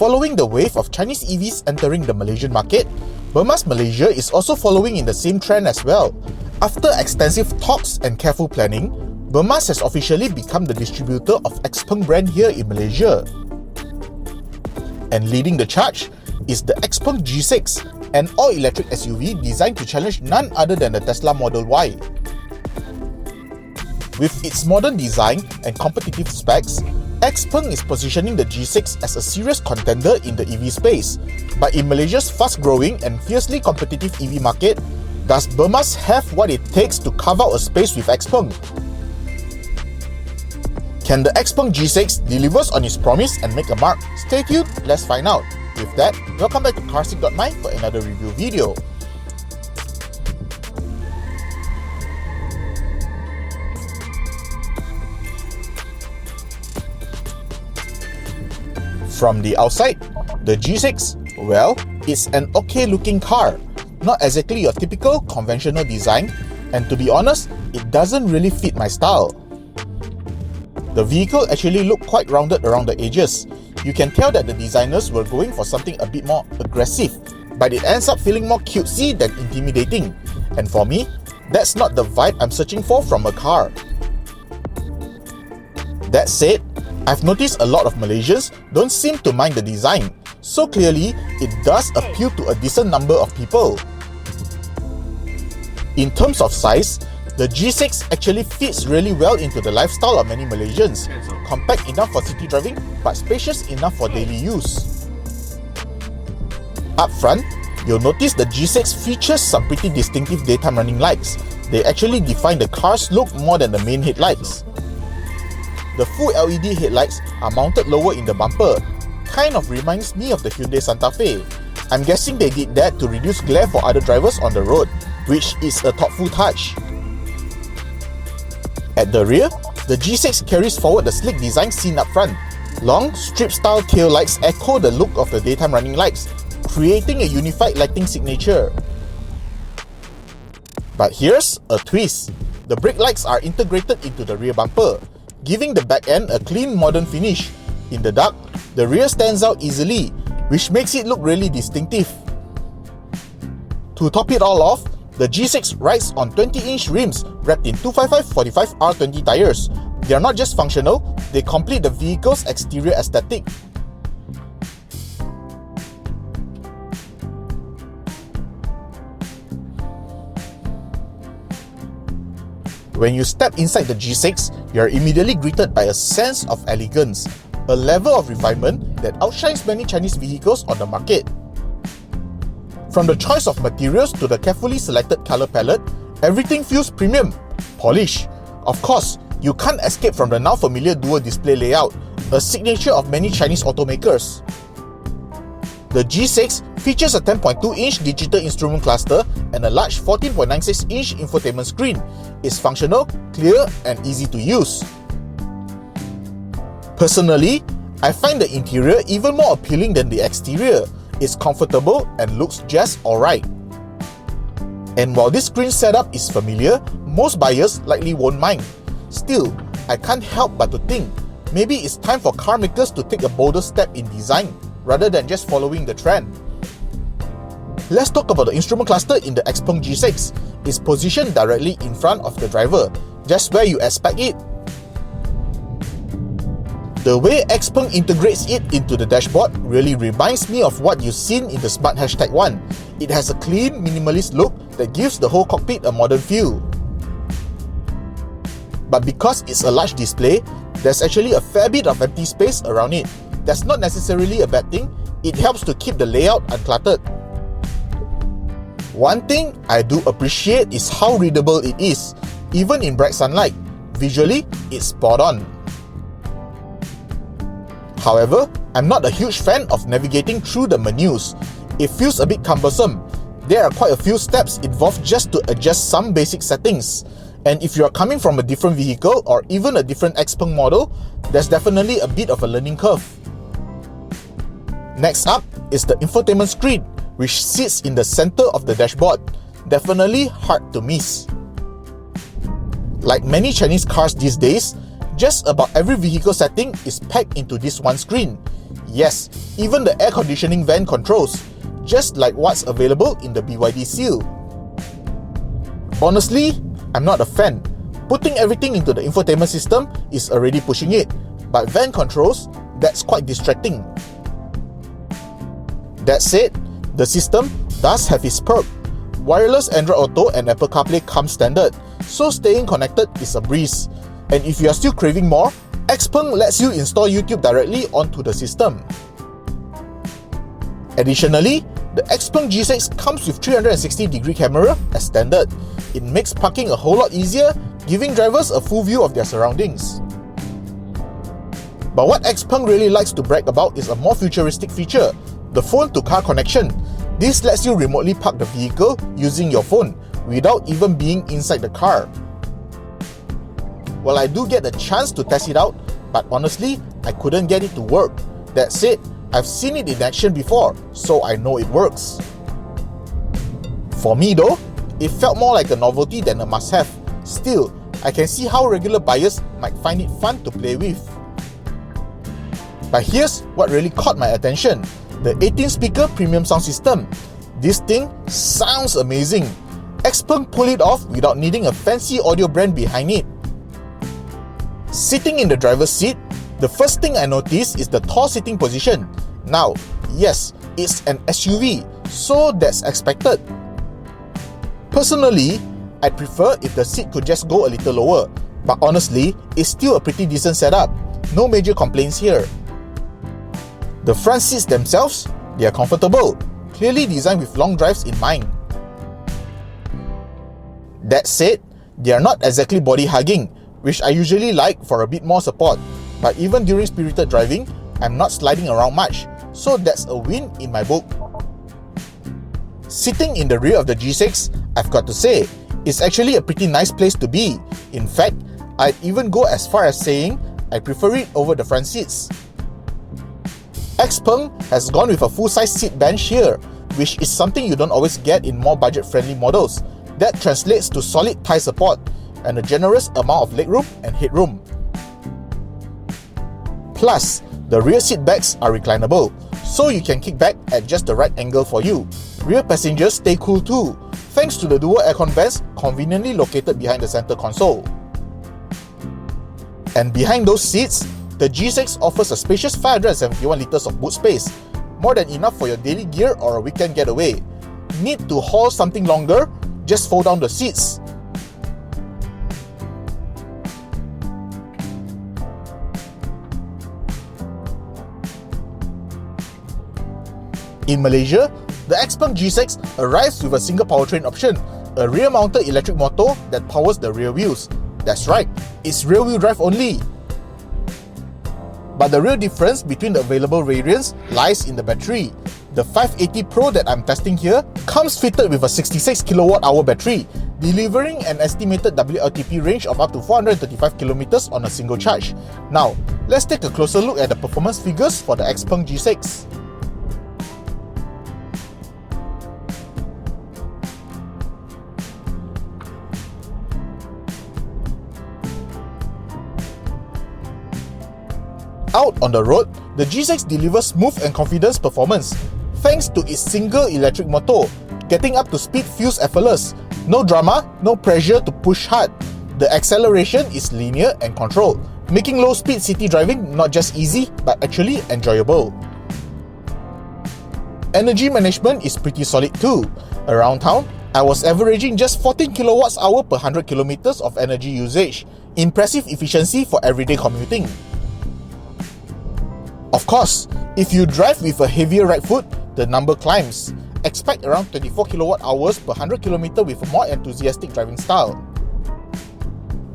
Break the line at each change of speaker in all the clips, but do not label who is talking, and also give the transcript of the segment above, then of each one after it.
Following the wave of Chinese EVs entering the Malaysian market, Bermaz Malaysia is also following in the same trend as well. After extensive talks and careful planning, Bermaz has officially become the distributor of Xpeng brand here in Malaysia. And leading the charge is the Xpeng G6, an all-electric SUV designed to challenge none other than the Tesla Model Y. With its modern design and competitive specs, Xpeng is positioning the G6 as a serious contender in the EV space. But in Malaysia's fast-growing and fiercely competitive EV market, does Bermaz have what it takes to carve out a space with Xpeng? Can the Xpeng G6 delivers on its promise and make a mark? Stay tuned, let's find out. With that, welcome back to Carsick.my for another review video. From the outside, the G6, well, it's an okay looking car. Not exactly your typical conventional design, and to be honest, it doesn't really fit my style. The vehicle actually looked quite rounded around the edges. You can tell that the designers were going for something a bit more aggressive, but it ends up feeling more cutesy than intimidating. And for me, that's not the vibe I'm searching for from a car. That said, I've noticed a lot of Malaysians don't seem to mind the design, so clearly it does appeal to a decent number of people. In terms of size, the G6 actually fits really well into the lifestyle of many Malaysians. Compact enough for city driving, but spacious enough for daily use. Up front, you'll notice the G6 features some pretty distinctive daytime running lights. They actually define the car's look more than the main headlights. The full LED headlights are mounted lower in the bumper. Kind of reminds me of the Hyundai Santa Fe. I'm guessing they did that to reduce glare for other drivers on the road, which is a thoughtful touch. At the rear, the G6 carries forward the sleek design seen up front. Long, strip-style tail lights echo the look of the daytime running lights, creating a unified lighting signature. But here's a twist. The brake lights are integrated into the rear bumper, giving the back end a clean modern finish. In the dark, the rear stands out easily, which makes it look really distinctive. To top it all off, the G6 rides on 20-inch rims wrapped in 255/45 R20 tires. They are not just functional, they complete the vehicle's exterior aesthetic. When you step inside the G6, you are immediately greeted by a sense of elegance, a level of refinement that outshines many Chinese vehicles on the market. From the choice of materials to the carefully selected color palette, everything feels premium, polished. Of course, you can't escape from the now familiar dual display layout, a signature of many Chinese automakers. The G6 features a 10.2-inch digital instrument cluster and a large 14.96-inch infotainment screen. It's functional, clear, and easy to use. Personally, I find the interior even more appealing than the exterior. It's comfortable and looks just alright. And while this screen setup is familiar, most buyers likely won't mind. Still, I can't help but to think, maybe it's time for car makers to take a bolder step in design, rather than just following the trend. Let's talk about the instrument cluster in the Xpeng G6. It's positioned directly in front of the driver, just where you expect it. The way Xpeng integrates it into the dashboard really reminds me of what you've seen in the Smart #1. It has a clean, minimalist look that gives the whole cockpit a modern feel. But because it's a large display, there's actually a fair bit of empty space around it. That's not necessarily a bad thing, it helps to keep the layout uncluttered. One thing I do appreciate is how readable it is, even in bright sunlight. Visually, it's spot on. However, I'm not a huge fan of navigating through the menus. It feels a bit cumbersome. There are quite a few steps involved just to adjust some basic settings. And if you are coming from a different vehicle or even a different Xpeng model, there's definitely a bit of a learning curve. Next up is the infotainment screen, which sits in the center of the dashboard. Definitely hard to miss. Like many Chinese cars these days, Just about every vehicle setting is packed into this one screen. Yes, even the air conditioning vent controls, just like what's available in the BYD Seal. Honestly, I'm not a fan. Putting everything into the infotainment system is already pushing it, but vent controls, that's quite distracting. That said, the system does have its perk. Wireless Android Auto and Apple CarPlay come standard, so staying connected is a breeze. And if you are still craving more, Xpeng lets you install YouTube directly onto the system. Additionally, the Xpeng G6 comes with 360-degree camera as standard. It makes parking a whole lot easier, giving drivers a full view of their surroundings. But what Xpeng really likes to brag about is a more futuristic feature, the phone-to-car connection. This lets you remotely park the vehicle using your phone, without even being inside the car. Well, I do get the chance to test it out, but honestly, I couldn't get it to work. That said, I've seen it in action before, so I know it works. For me though, it felt more like a novelty than a must-have. Still, I can see how regular buyers might find it fun to play with. But here's what really caught my attention: the 18-speaker premium sound system. This thing sounds amazing. Xpeng pulled it off without needing a fancy audio brand behind it. Sitting in the driver's seat, the first thing I noticed is the tall sitting position. Now, yes, it's an SUV, so that's expected. Personally, I'd prefer if the seat could just go a little lower, but honestly, it's still a pretty decent setup. No major complaints here. The front seats themselves, they are comfortable, clearly designed with long drives in mind. That said, they are not exactly body-hugging, which I usually like for a bit more support, but even during spirited driving, I'm not sliding around much, so that's a win in my book. Sitting in the rear of the G6, I've got to say, it's actually a pretty nice place to be. In fact, I'd even go as far as saying I prefer it over the front seats. Xpeng has gone with a full-size seat bench here, which is something you don't always get in more budget-friendly models. That translates to solid thigh support and a generous amount of legroom and headroom. Plus, the rear seat backs are reclinable, so you can kick back at just the right angle for you. Rear passengers stay cool too, thanks to the dual aircon vents conveniently located behind the center console. And behind those seats, the G6 offers a spacious 571 litres of boot space, more than enough for your daily gear or a weekend getaway. Need to haul something longer? Just fold down the seats. In Malaysia, the Xpeng G6 arrives with a single powertrain option, a rear-mounted electric motor that powers the rear wheels. That's right, it's rear-wheel drive only. But the real difference between the available variants lies in the battery. The 580 Pro that I'm testing here comes fitted with a 66 kWh battery, delivering an estimated WLTP range of up to 435 km on a single charge. Now, let's take a closer look at the performance figures for the Xpeng G6. Out on the road, the G6 delivers smooth and confident performance, thanks to its single electric motor. Getting up to speed feels effortless. No drama, no pressure to push hard. The acceleration is linear and controlled, making low-speed city driving not just easy, but actually enjoyable. Energy management is pretty solid too. Around town, I was averaging just 14 kWh per 100 km of energy usage. Impressive efficiency for everyday commuting. Of course, if you drive with a heavier right foot, the number climbs. Expect around 24 kWh per 100 km with a more enthusiastic driving style.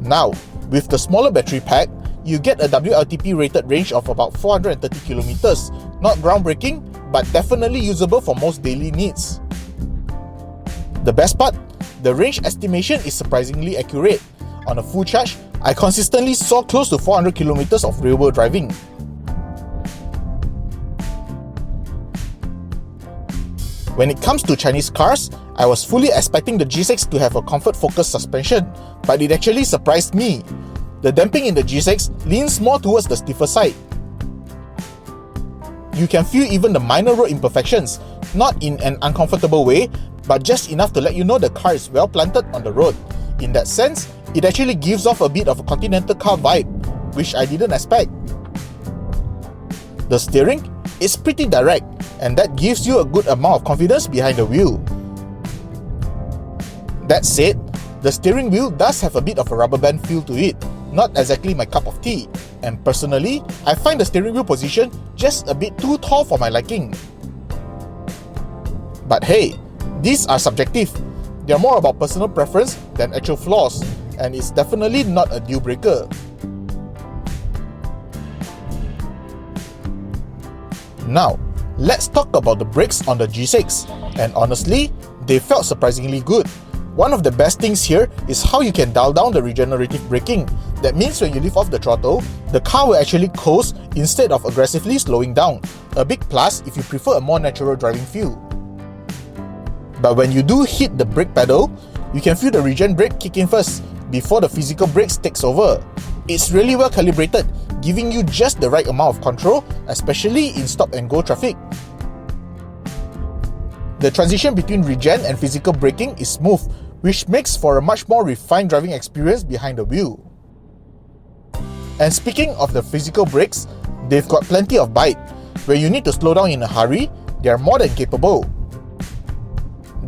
Now, with the smaller battery pack, you get a WLTP rated range of about 430 km. Not groundbreaking, but definitely usable for most daily needs. The best part, the range estimation is surprisingly accurate. On a full charge, I consistently saw close to 400 km of real-world driving. When it comes to Chinese cars, I was fully expecting the G6 to have a comfort-focused suspension, but it actually surprised me. the damping in the G6 leans more towards the stiffer side. You can feel even the minor road imperfections, not in an uncomfortable way, but just enough to let you know the car is well planted on the road. In that sense, it actually gives off a bit of a continental car vibe, which I didn't expect. The steering is pretty direct, and that gives you a good amount of confidence behind the wheel. That said, the steering wheel does have a bit of a rubber band feel to it, not exactly my cup of tea, and personally, I find the steering wheel position just a bit too tall for my liking. But hey, these are subjective. They're more about personal preference than actual flaws, and it's definitely not a deal breaker. Now, let's talk about the brakes on the G6, and honestly, they felt surprisingly good. One of the best things here is how you can dial down the regenerative braking. That means when you lift off the throttle, the car will actually coast instead of aggressively slowing down. A big plus if you prefer a more natural driving feel. But when you do hit the brake pedal, you can feel the regen brake kick in first, before the physical brakes takes over. It's really well calibrated, giving you just the right amount of control, especially in stop and go traffic. The transition between regen and physical braking is smooth, which makes for a much more refined driving experience behind the wheel. And speaking of the physical brakes, they've got plenty of bite. When you need to slow down in a hurry, they are more than capable.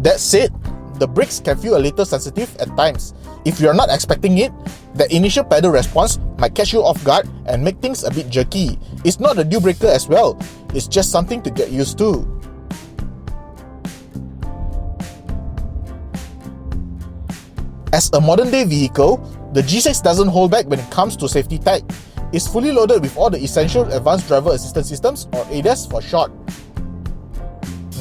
That said, the brakes can feel a little sensitive at times. If you're not expecting it, the initial pedal response might catch you off guard and make things a bit jerky. It's not a deal breaker as well, it's just something to get used to. As a modern day vehicle, the G6 doesn't hold back when it comes to safety tech. It's fully loaded with all the essential advanced driver assistance systems, or ADAS for short.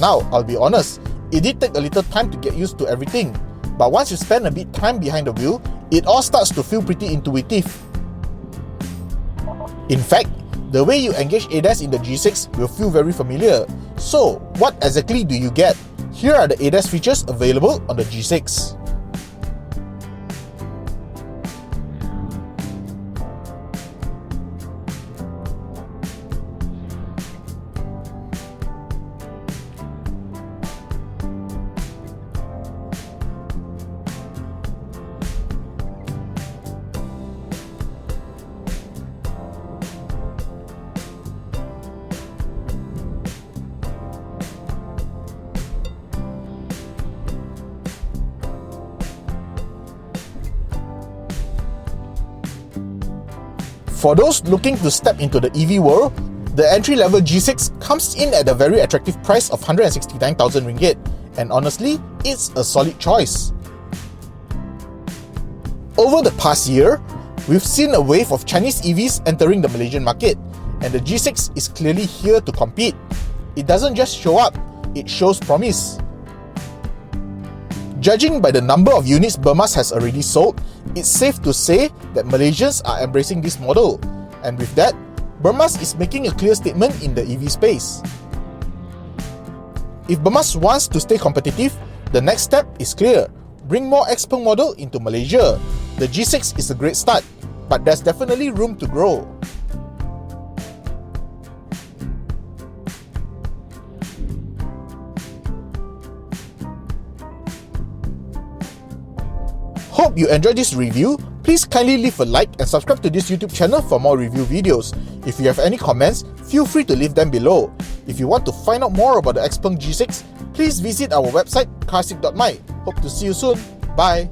Now, I'll be honest, it did take a little time to get used to everything, but once you spend a bit time behind the wheel, it all starts to feel pretty intuitive. In fact, the way you engage ADAS in the G6 will feel very familiar. So, what exactly do you get? Here are the ADAS features available on the G6. For those looking to step into the EV world, the entry-level G6 comes in at a very attractive price of 169,000 ringgit, and honestly, it's a solid choice. Over the past year, we've seen a wave of Chinese EVs entering the Malaysian market, and the G6 is clearly here to compete. It doesn't just show up, it shows promise. Judging by the number of units Bermaz has already sold, it's safe to say that Malaysians are embracing this model. And with that, Bermaz is making a clear statement in the EV space. If Bermaz wants to stay competitive, the next step is clear. Bring more Xpeng model into Malaysia. The G6 is a great start, but there's definitely room to grow. Hope you enjoyed this review. Please kindly leave a like and subscribe to this YouTube channel for more review videos. If you have any comments, feel free to leave them below. If you want to find out more about the Xpeng G6, please visit our website carsick.my. Hope to see you soon. Bye.